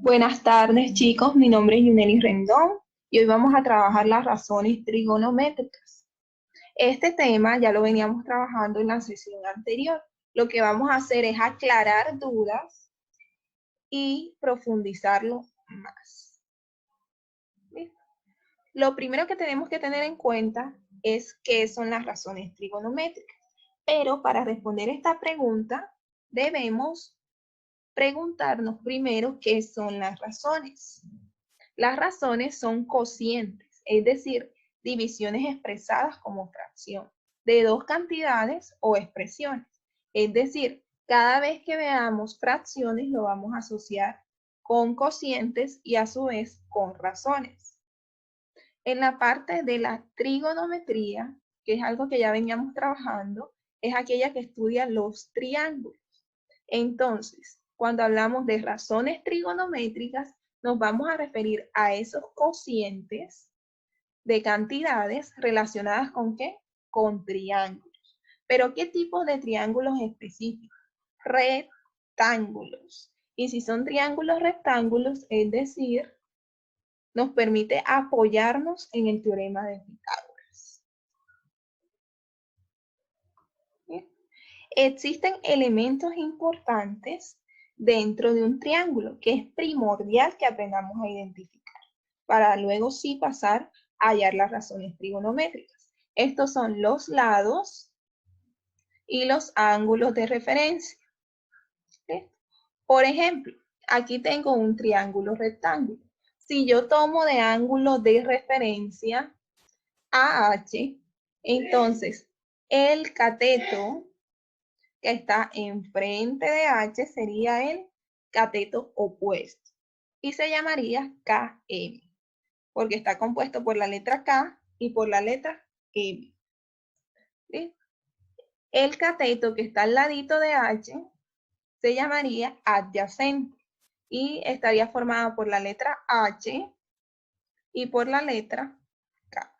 Buenas tardes, chicos. Mi nombre es Yuneli Rendón y hoy vamos a trabajar las razones trigonométricas. Este tema ya lo veníamos trabajando en la sesión anterior. Lo que vamos a hacer es aclarar dudas y profundizarlo más. ¿Listo? Lo primero que tenemos que tener en cuenta es qué son las razones trigonométricas. Pero para responder esta pregunta, debemos preguntarnos primero qué son las razones. Las razones son cocientes, es decir, divisiones expresadas como fracción de dos cantidades o expresiones. Es decir, cada vez que veamos fracciones lo vamos a asociar con cocientes y a su vez con razones. En la parte de la trigonometría, que es algo que ya veníamos trabajando, es aquella que estudia los triángulos. Entonces, cuando hablamos de razones trigonométricas, nos vamos a referir a esos cocientes de cantidades relacionadas ¿con qué? Con triángulos. ¿Pero qué tipos de triángulos específicos? Rectángulos. Y si son triángulos rectángulos, es decir, nos permite apoyarnos en el teorema de Pitágoras. ¿Bien? Existen elementos importantes dentro de un triángulo que es primordial que aprendamos a identificar para luego sí pasar a hallar las razones trigonométricas. Estos son los lados y los ángulos de referencia. ¿Sí? Por ejemplo, aquí tengo un triángulo rectángulo. Si yo tomo de ángulo de referencia AH, entonces el cateto que está enfrente de H sería el cateto opuesto y se llamaría KM, porque está compuesto por la letra K y por la letra M. ¿Sí? El cateto que está al ladito de H se llamaría adyacente y estaría formado por la letra H y por la letra K.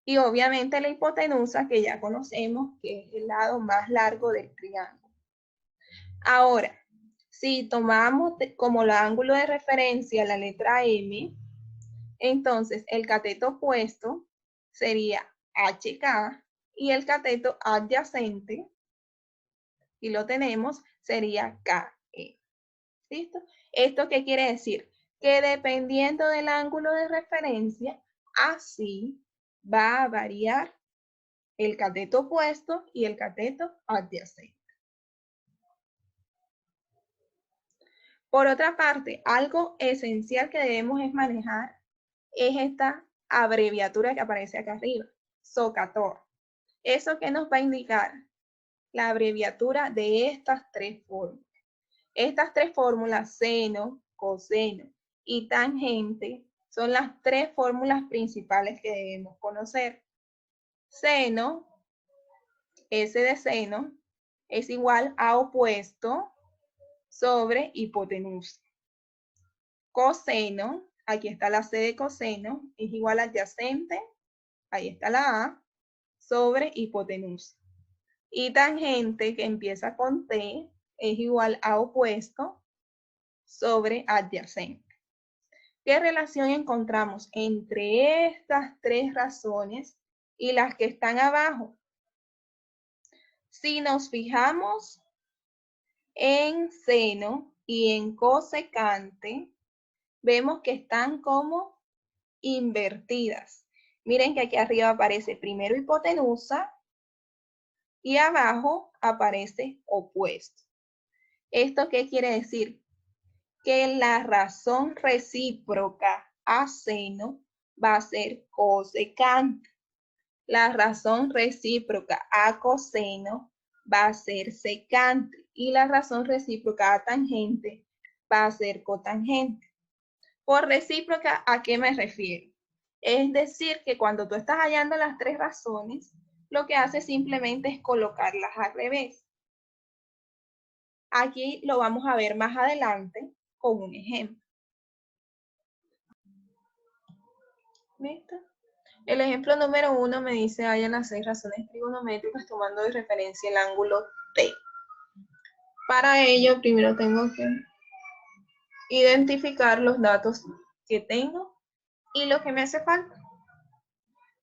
Y obviamente la hipotenusa, que ya conocemos, que es el lado más largo del triángulo. Ahora, si tomamos como el ángulo de referencia la letra M, entonces el cateto opuesto sería HK y el cateto adyacente, y lo tenemos, sería KE. ¿Listo? ¿Esto qué quiere decir? Que dependiendo del ángulo de referencia, así va a variar el cateto opuesto y el cateto adyacente. Por otra parte, algo esencial que debemos es manejar es esta abreviatura que aparece acá arriba, SOHCAHTOA. ¿Eso qué nos va a indicar? La abreviatura de estas tres fórmulas. Estas tres fórmulas, seno, coseno y tangente, son las tres fórmulas principales que debemos conocer. Seno, S de seno, es igual a opuesto sobre hipotenusa. Coseno, aquí está la C de coseno, es igual a adyacente, ahí está la A, sobre hipotenusa. Y tangente, que empieza con T, es igual a opuesto sobre adyacente. ¿Qué relación encontramos entre estas tres razones y las que están abajo? Si nos fijamos en seno y en cosecante, vemos que están como invertidas. Miren que aquí arriba aparece primero hipotenusa y abajo aparece opuesto. ¿Esto qué quiere decir? Que la razón recíproca a seno va a ser cosecante. La razón recíproca a coseno va a ser secante y la razón recíproca a tangente va a ser cotangente. Por recíproca, ¿a qué me refiero? Es decir, que cuando tú estás hallando las tres razones, lo que haces simplemente es colocarlas al revés. Aquí lo vamos a ver más adelante con un ejemplo. ¿Listo? El ejemplo número 1 me dice, hallan las 6 razones trigonométricas tomando de referencia el ángulo T. Para ello, primero tengo que identificar los datos que tengo y lo que me hace falta.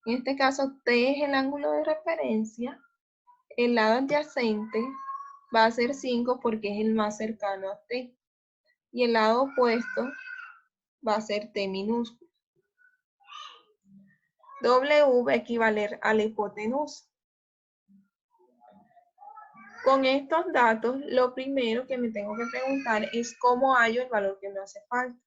En este caso, T es el ángulo de referencia. El lado adyacente va a ser 5 porque es el más cercano a T. Y el lado opuesto va a ser T minúsculo. W va a equivaler a la hipotenusa. Con estos datos, lo primero que me tengo que preguntar es cómo hallo el valor que me hace falta,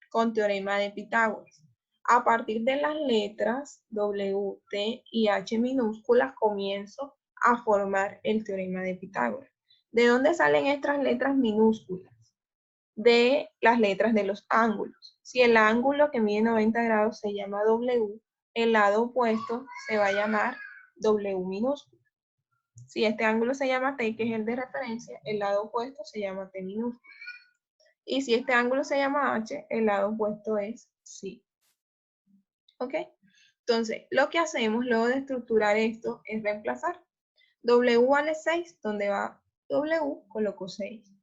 con teorema de Pitágoras. A partir de las letras W, T y H minúsculas comienzo a formar el teorema de Pitágoras. ¿De dónde salen estas letras minúsculas? De las letras de los ángulos. Si el ángulo que mide 90 grados se llama W, el lado opuesto se va a llamar W minúsculo. Si este ángulo se llama T, que es el de referencia, el lado opuesto se llama T minúsculo. Y si este ángulo se llama H, el lado opuesto es psi. ¿Ok? Entonces, lo que hacemos luego de estructurar esto es reemplazar. W vale 6, donde va W, coloco 6.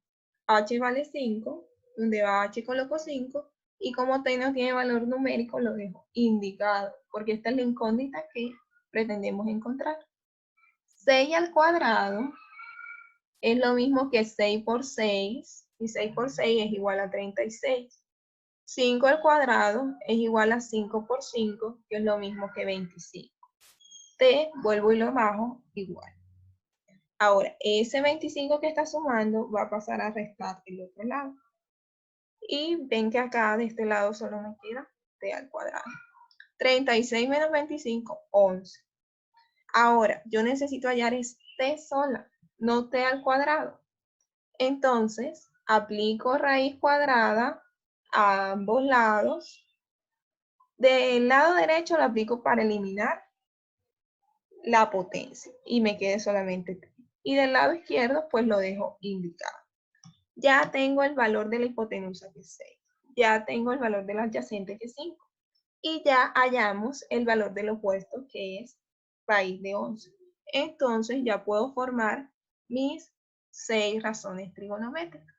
H vale 5, donde va H, coloco 5. Y como T no tiene valor numérico, lo dejo indicado, porque esta es la incógnita que pretendemos encontrar. 6 al cuadrado es lo mismo que 6 por 6, y 6 por 6 es igual a 36. 5 al cuadrado es igual a 5 por 5, que es lo mismo que 25. T, vuelvo y lo bajo, igual. Ahora, ese 25 que está sumando va a pasar a restar el otro lado. Y ven que acá de este lado solo me queda T al cuadrado. 36 menos 25, 11. Ahora, yo necesito hallar es T sola, no T al cuadrado. Entonces, aplico raíz cuadrada a ambos lados. Del lado derecho lo aplico para eliminar la potencia y me quede solamente T. Y del lado izquierdo, pues lo dejo indicado. Ya tengo el valor de la hipotenusa, que es 6. Ya tengo el valor del adyacente, que es 5. Y ya hallamos el valor del opuesto, que es raíz de 11. Entonces ya puedo formar mis 6 razones trigonométricas.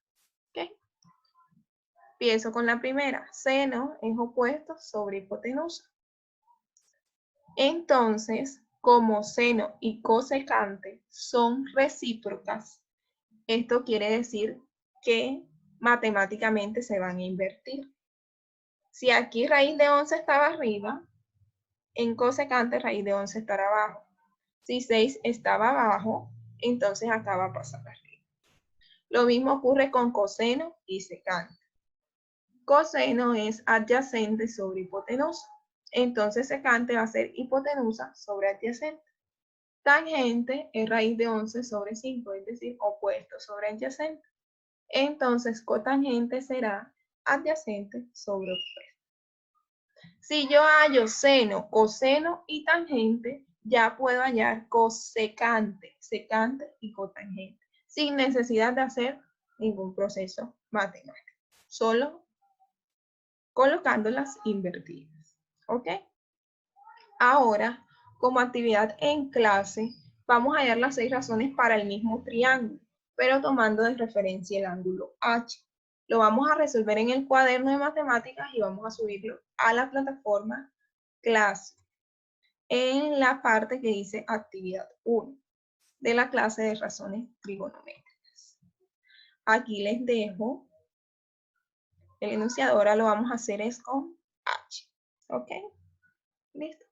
¿Okay? Empiezo con la primera. Seno es opuesto sobre hipotenusa. Entonces, como seno y cosecante son recíprocas, esto quiere decir que matemáticamente se van a invertir. Si aquí raíz de 11 estaba arriba, en cosecante raíz de 11 estará abajo. Si 6 estaba abajo, entonces acá va a pasar arriba. Lo mismo ocurre con coseno y secante. Coseno es adyacente sobre hipotenusa. Entonces secante va a ser hipotenusa sobre adyacente. Tangente es raíz de 11 sobre 5, es decir, opuesto sobre adyacente. Entonces cotangente será adyacente sobre opuesto. Si yo hallo seno, coseno y tangente, ya puedo hallar cosecante, secante y cotangente, sin necesidad de hacer ningún proceso matemático, solo colocándolas invertidas. ¿Ok? Ahora, como actividad en clase, vamos a hallar las 6 razones para el mismo triángulo, pero tomando de referencia el ángulo H. Lo vamos a resolver en el cuaderno de matemáticas y vamos a subirlo a la plataforma clase, en la parte que dice actividad 1 de la clase de razones trigonométricas. Aquí les dejo el enunciado. Ahora lo vamos a hacer es con H. ¿Ok? ¿Listo?